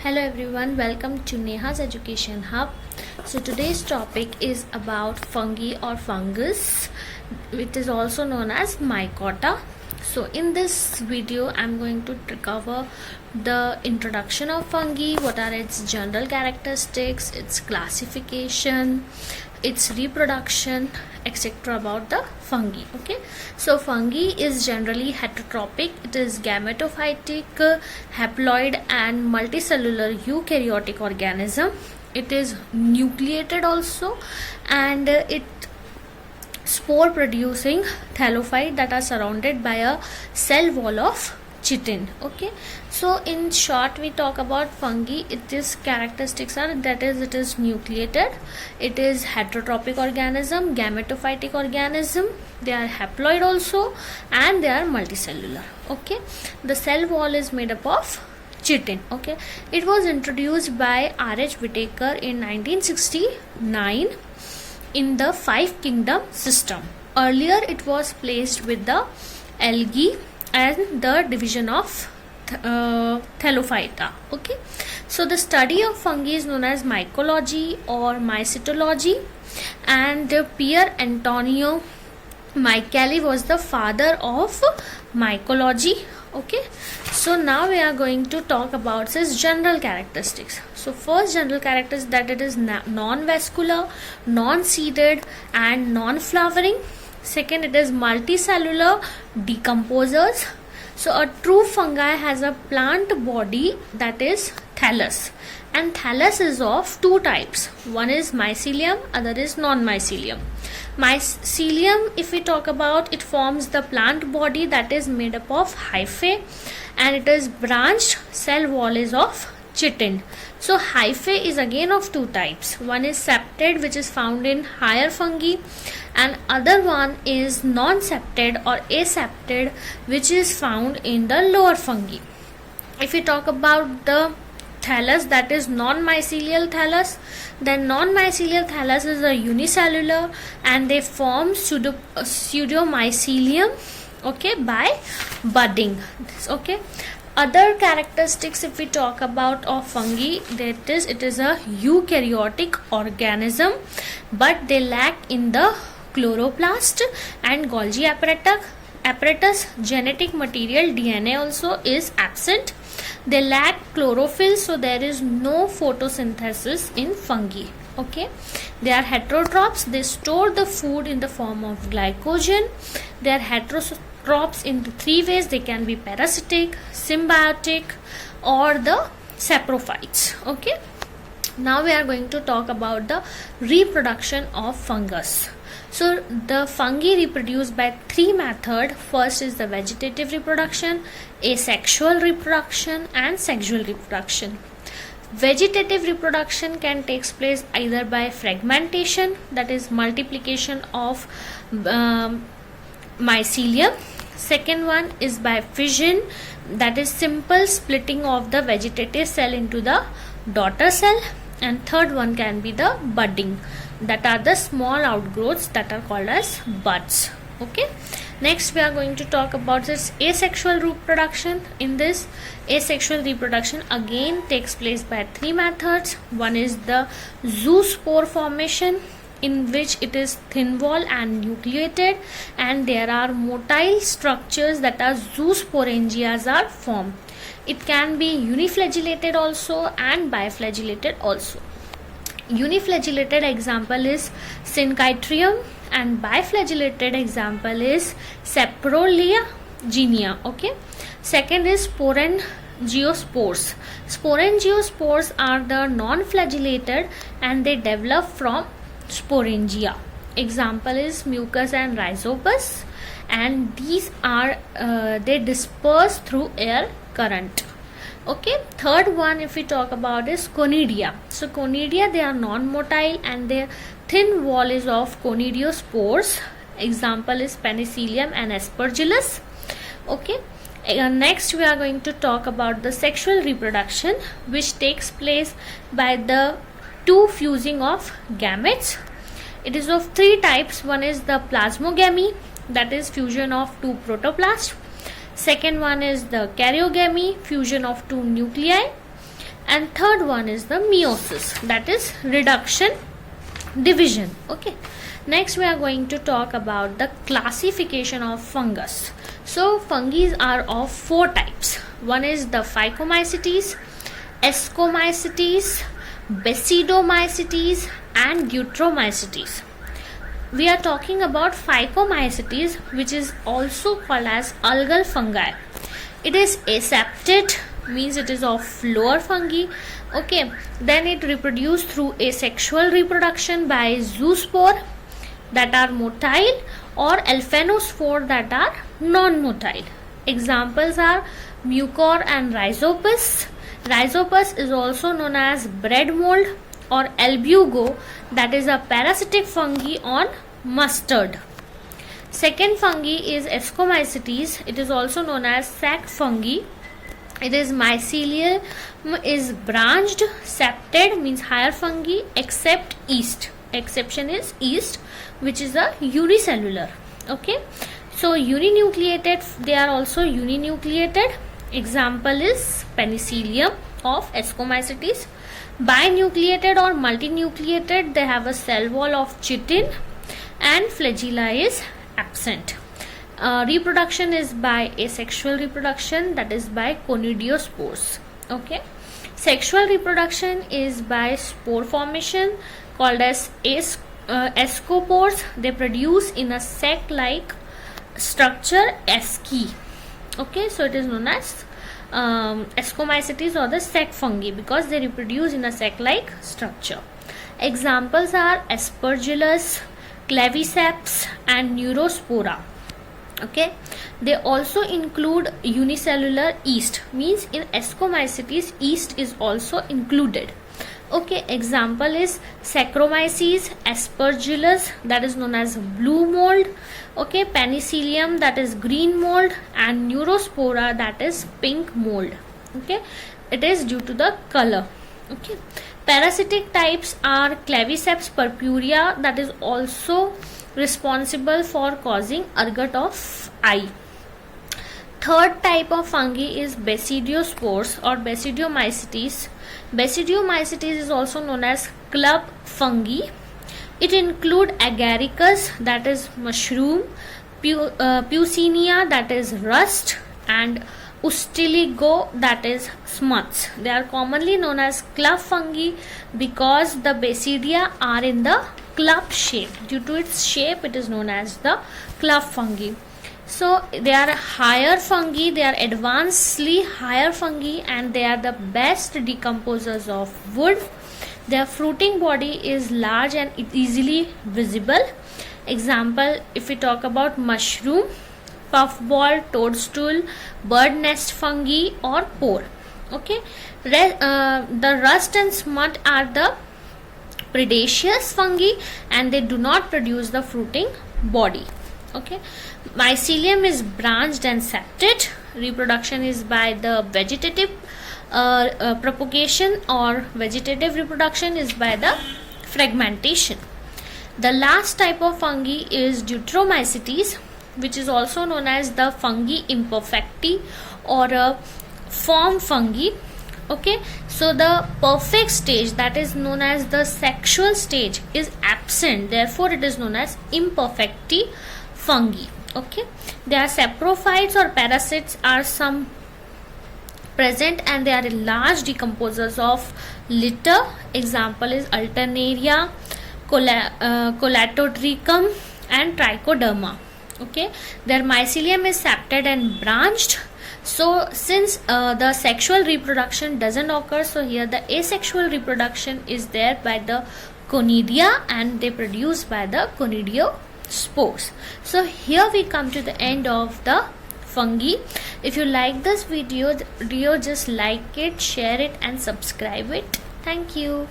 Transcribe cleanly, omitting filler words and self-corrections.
Hello everyone, welcome to Neha's Education Hub. So today's topic is about fungi or fungus. It is also known as mycota. So in this video I'm going to cover the introduction of fungi, what are its general characteristics, its classification, its reproduction, etc. about the fungi. Okay, so fungi is generally heterotrophic. It is gametophytic, haploid and multicellular eukaryotic organism. It is nucleated also, and it spore producing thallophyte that are surrounded by a cell wall of chitin. Okay, so in short we talk about fungi. Its characteristics are that is it is nucleated, it is heterotrophic organism, gametophytic organism, they are haploid also, and they are multicellular. Okay, the cell wall is made up of chitin. Okay, it was introduced by R.H. Whitaker in 1969 in the five kingdom system. Earlier it was placed with the algae and the division of Thallophyta. Okay, so the study of fungi is known as mycology or mycetology, and Pier Antonio Micheli was the father of mycology. Okay, so now we are going to talk about its general characteristics. So first general characteristic that it is non-vascular, non-seeded and non-flowering. Second, it is multicellular decomposers. So a true fungi has a plant body that is thallus, and thallus is of two types. One is mycelium, other is non-mycelium. Mycelium, if we talk about, it forms the plant body that is made up of hyphae, and it is branched. Cell wall is of chitin. So hyphae is again of two types. One is septate, which is found in higher fungi, and other one is non-septate or aseptate, which is found in the lower fungi. If we talk about the thallus, that is non-mycelial thallus, then non-mycelial thallus is a unicellular and they form pseudomycelium, okay, by budding. Okay, other characteristics if we talk about of fungi, that is it is a eukaryotic organism, but they lack in the chloroplast and Golgi apparatus. Genetic material DNA also is absent. They lack chlorophyll, so there is no photosynthesis in fungi. Okay, they are heterotrophs. They store the food in the form of glycogen. They are heterotrophs in three ways. They can be parasitic, symbiotic, or the saprophytes. Okay, now we are going to talk about the reproduction of fungus. So the fungi reproduce by three methods. First is the vegetative reproduction, asexual reproduction, and sexual reproduction. Vegetative reproduction can take place either by fragmentation, that is multiplication of mycelium. Second one is by fission, that is simple splitting of the vegetative cell into the daughter cell. And third one can be the budding, that are the small outgrowths that are called as buds. Okay, next we are going to talk about this asexual reproduction. In this asexual reproduction again takes place by three methods. One is the zoospore formation, in which it is thin wall and nucleated, and there are motile structures that are zoosporangias are formed. It can be uniflagellated also and biflagellated also. Uniflagellated example is Syncytium, and biflagellated example is Saprolegea. Okay, second is sporangiospores. Sporangiospores are the non-flagellated and they develop from sporangia. Example is Mucus and Rhizopus, and these are they disperse through air current. Okay, third one if we talk about is Conidia. So Conidia, they are non-motile and their thin wall is of conidiospores. Example is Penicillium and Aspergillus. Okay, next we are going to talk about the sexual reproduction, which takes place by the two fusing of gametes. It is of three types. One is the plasmogamy, that is fusion of two protoplasts. Second one is the karyogamy, fusion of two nuclei. and third one is the meiosis, that is reduction, division. Okay, next we are going to talk about the classification of fungus. So fungi are of four types. One is the Phycomycetes, Ascomycetes, Basidiomycetes and Deuteromycetes. We are talking about Phycomycetes, which is also called as algal fungi. It is aseptate, means it is of lower fungi. Okay, then it reproduces through asexual reproduction by zoospore that are motile or alphanospore that are non-motile. Examples are Mucor and Rhizopus. Rhizopus is also known as bread mold, or albugo, that is a parasitic fungi on mustard. Second fungi is Ascomycetes. It is also known as sac fungi. It is mycelium, is branched, septate means higher fungi except yeast. Exception is yeast, which is a unicellular. Okay, so uninucleated, they are also uninucleated. Example is Penicillium of Ascomycetes. Binucleated or multinucleated, they have a cell wall of chitin and flagella is absent. Reproduction is by asexual reproduction, that is by conidiospores. Okay, sexual reproduction is by spore formation called as ascospores. They produce in a sac-like structure, asci. Okay, so it is known as Ascomycetes or the sac fungi because they reproduce in a sac-like structure. Examples are Aspergillus, Claviceps and Neurospora. Okay, they also include unicellular yeast, means in Ascomycetes yeast is also included. Okay, example is Saccharomyces, Aspergillus, that is known as blue mold. Okay, Penicillium, that is green mold, and Neurospora, that is pink mold. Okay, it is due to the color. Okay, parasitic types are Claviceps purpurea, that is also responsible for causing ergot of eye. Third type of fungi is Basidiospores or Basidiomycetes. Basidiomycetes is also known as club fungi. It include Agaricus, that is mushroom, Puccinia, that is rust, and Ustiligo, that is smuts. They are commonly known as club fungi because the basidia are in the club shape. Due to its shape, it is known as the club fungi. So they are higher fungi, they are advancedly higher fungi, and they are the best decomposers of wood. Their fruiting body is large and easily visible. Example, if we talk about mushroom, puffball, toadstool, bird nest fungi or pore. Okay, the rust and smut are the predaceous fungi and they do not produce the fruiting body. Okay, mycelium is branched and septate. Reproduction is by the vegetative propagation, or vegetative reproduction is by the fragmentation. The last type of fungi is Deuteromycetes, which is also known as the fungi imperfecti or a form fungi. Okay, so the perfect stage, that is known as the sexual stage, is absent, therefore it is known as imperfecti fungi. Okay, there are saprophytes or parasites are some present and they are large decomposers of litter. Example is Alternaria, Colatotricum and Trichoderma. Okay, their mycelium is septate and branched. So since the sexual reproduction doesn't occur, so here the asexual reproduction is there by the conidia and they produce by the conidiospores. So here we come to the end of the fungi. If you like this video, just like it, share it and subscribe it. Thank you.